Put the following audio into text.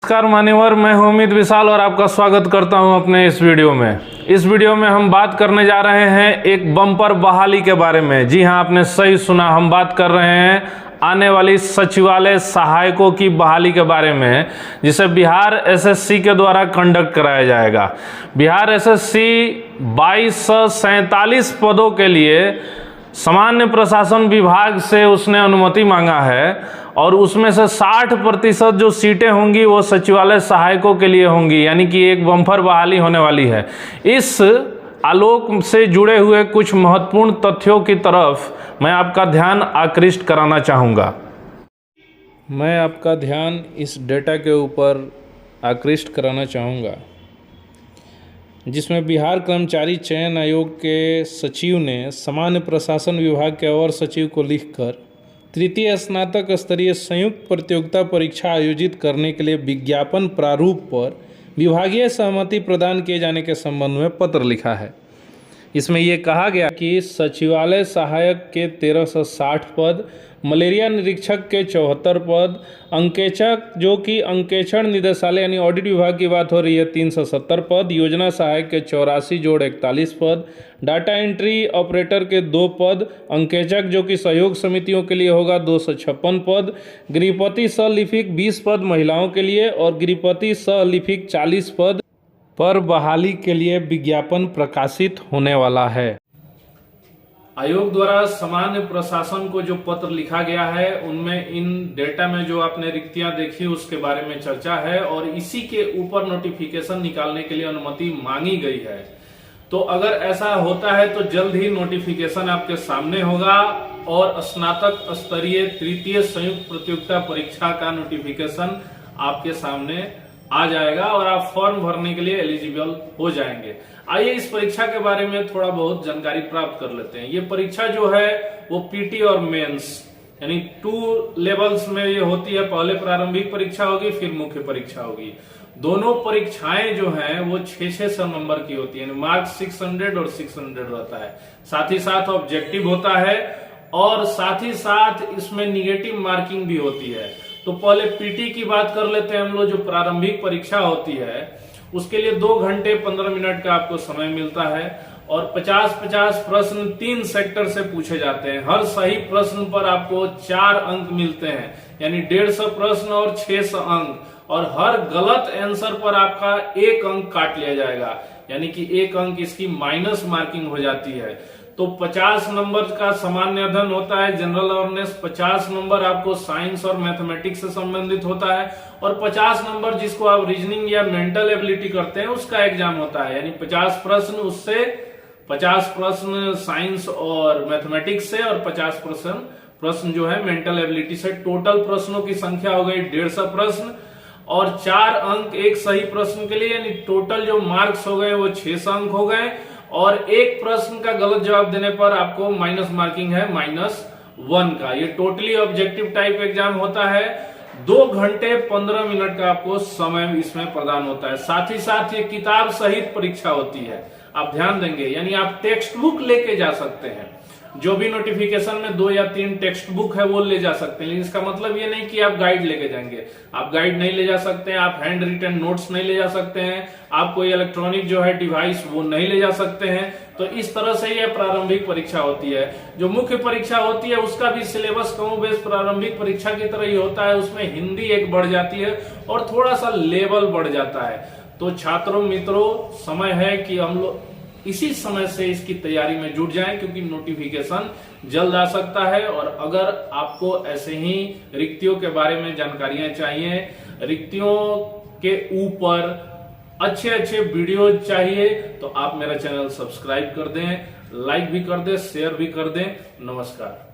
नमस्कार मान्यवर, मैं हूं उम्मीद विशाल और आपका स्वागत करता हूं अपने इस वीडियो में। इस वीडियो में हम बात करने जा रहे हैं एक बम्पर बहाली के बारे में। जी हां, आपने सही सुना, हम बात कर रहे हैं आने वाली सचिवालय सहायकों की बहाली के बारे में, जिसे बिहार एसएससी के द्वारा कंडक्ट कराया जाएगा। बिहार एसएससी 2247 पदों के लिए सामान्य प्रशासन विभाग से उसने अनुमति मांगा है और उसमें से 60% जो सीटें होंगी वो सचिवालय सहायकों के लिए होंगी, यानी कि एक बम्पर बहाली होने वाली है। इस आलोक से जुड़े हुए कुछ महत्वपूर्ण तथ्यों की तरफ मैं आपका ध्यान आकृष्ट कराना चाहूँगा। मैं आपका ध्यान इस डेटा के ऊपर आकृष्ट कराना चाहूँगा, जिसमें बिहार कर्मचारी चयन आयोग के सचिव ने सामान्य प्रशासन विभाग के अवर सचिव को लिखकर तृतीय स्नातक स्तरीय संयुक्त प्रतियोगिता परीक्षा आयोजित करने के लिए विज्ञापन प्रारूप पर विभागीय सहमति प्रदान किए जाने के संबंध में पत्र लिखा है। इसमें ये कहा गया कि सचिवालय सहायक के 1360 पद, मलेरिया निरीक्षक के 74 पद, अंकेक्षक जो कि अंकेक्षण निदेशालय यानी ऑडिट विभाग की बात हो रही है 370 पद, योजना सहायक के 84 जोड़ 41 पद, डाटा एंट्री ऑपरेटर के 2 पद, अंकेक्षक जो कि सहयोग समितियों के लिए होगा 256 पद, गृहपति सहलिपिक 20 पद महिलाओं के लिए और गृहपति सहलिपिक 40 पद पर बहाली के लिए विज्ञापन प्रकाशित होने वाला है। आयोग द्वारा सामान्य प्रशासन को जो पत्र लिखा गया है उनमें इन डेटा में जो आपने रिक्तियां देखी उसके बारे में चर्चा है और इसी के ऊपर नोटिफिकेशन निकालने के लिए अनुमति मांगी गई है। तो अगर ऐसा होता है तो जल्द ही नोटिफिकेशन आपके सामने होगा और स्नातक स्तरीय तृतीय संयुक्त प्रतियोगिता परीक्षा का नोटिफिकेशन आपके सामने आ जाएगा और आप फॉर्म भरने के लिए एलिजिबल हो जाएंगे। आइए इस परीक्षा के बारे में थोड़ा बहुत जानकारी प्राप्त कर लेते हैं। ये परीक्षा जो है वो पीटी और मेंस यानी 2 लेवल्स में ये होती है। पहले प्रारंभिक परीक्षा होगी, फिर मुख्य परीक्षा होगी। दोनों परीक्षाएं जो हैं वो 600 नंबर की होती है, मार्क 600 और 600 रहता है। साथ ही साथ ऑब्जेक्टिव होता है और साथ ही साथ इसमें निगेटिव मार्किंग भी होती है। तो पहले पीटी की बात कर लेते हैं हम लोग। जो प्रारंभिक परीक्षा होती है उसके लिए 2 घंटे 15 मिनट का आपको समय मिलता है और 50-50 प्रश्न 3 सेक्टर से पूछे जाते हैं। हर सही प्रश्न पर आपको 4 अंक मिलते हैं, यानी 150 प्रश्न और 600 अंक, और हर गलत आंसर पर आपका 1 अंक काट लिया जाएगा, यानी कि 1 अंक इसकी माइनस मार्किंग हो जाती है। तो 50 नंबर का सामान्य अध्ययन होता है, जनरल अवेयरनेस। 50 नंबर आपको साइंस और मैथमेटिक्स से संबंधित होता है और 50 नंबर जिसको आप रीजनिंग या मेंटल एबिलिटी करते हैं उसका एग्जाम होता है, यानी 50 प्रश्न उससे 50 प्रश्न साइंस और मैथमेटिक्स से और 50 प्रश्न जो है मेंटल एबिलिटी से। टोटल प्रश्नों की संख्या हो गई 150 प्रश्न और 4 अंक एक सही प्रश्न के लिए, यानी टोटल जो मार्क्स हो गए वो 600 अंक हो गए। और एक प्रश्न का गलत जवाब देने पर आपको माइनस मार्किंग है -1 का। ये टोटली ऑब्जेक्टिव टाइप एग्जाम होता है। 2 घंटे 15 मिनट का आपको समय इसमें प्रदान होता है। साथ ही साथ ये किताब सहित परीक्षा होती है, आप ध्यान देंगे, यानी आप टेक्स्ट बुक लेके जा सकते हैं। जो भी नोटिफिकेशन में 2 या 3 टेक्स्ट बुक है वो ले जा सकते हैं, लेकिन इसका मतलब ये नहीं कि आप गाइड लेके जाएंगे। आप गाइड नहीं ले जा सकते हैं, आप हैंड रिटन नोट्स नहीं ले जा सकते हैं, आप कोई इलेक्ट्रॉनिक जो है डिवाइस वो नहीं ले जा सकते हैं। तो इस तरह से यह प्रारंभिक परीक्षा होती है। जो मुख्य परीक्षा होती है उसका भी सिलेबस कम बेस प्रारंभिक परीक्षा की तरह ही होता है। उसमें हिंदी एक बढ़ जाती है और थोड़ा सा लेवल बढ़ जाता है। तो छात्रों मित्रों, समय है कि हम लोग इसी समय से इसकी तैयारी में जुट जाएं, क्योंकि नोटिफिकेशन जल्द आ सकता है। और अगर आपको ऐसे ही रिक्तियों के बारे में जानकारियां चाहिए, रिक्तियों के ऊपर अच्छे वीडियो चाहिए, तो आप मेरा चैनल सब्सक्राइब कर दें, लाइक भी कर दें, शेयर भी कर दें। नमस्कार।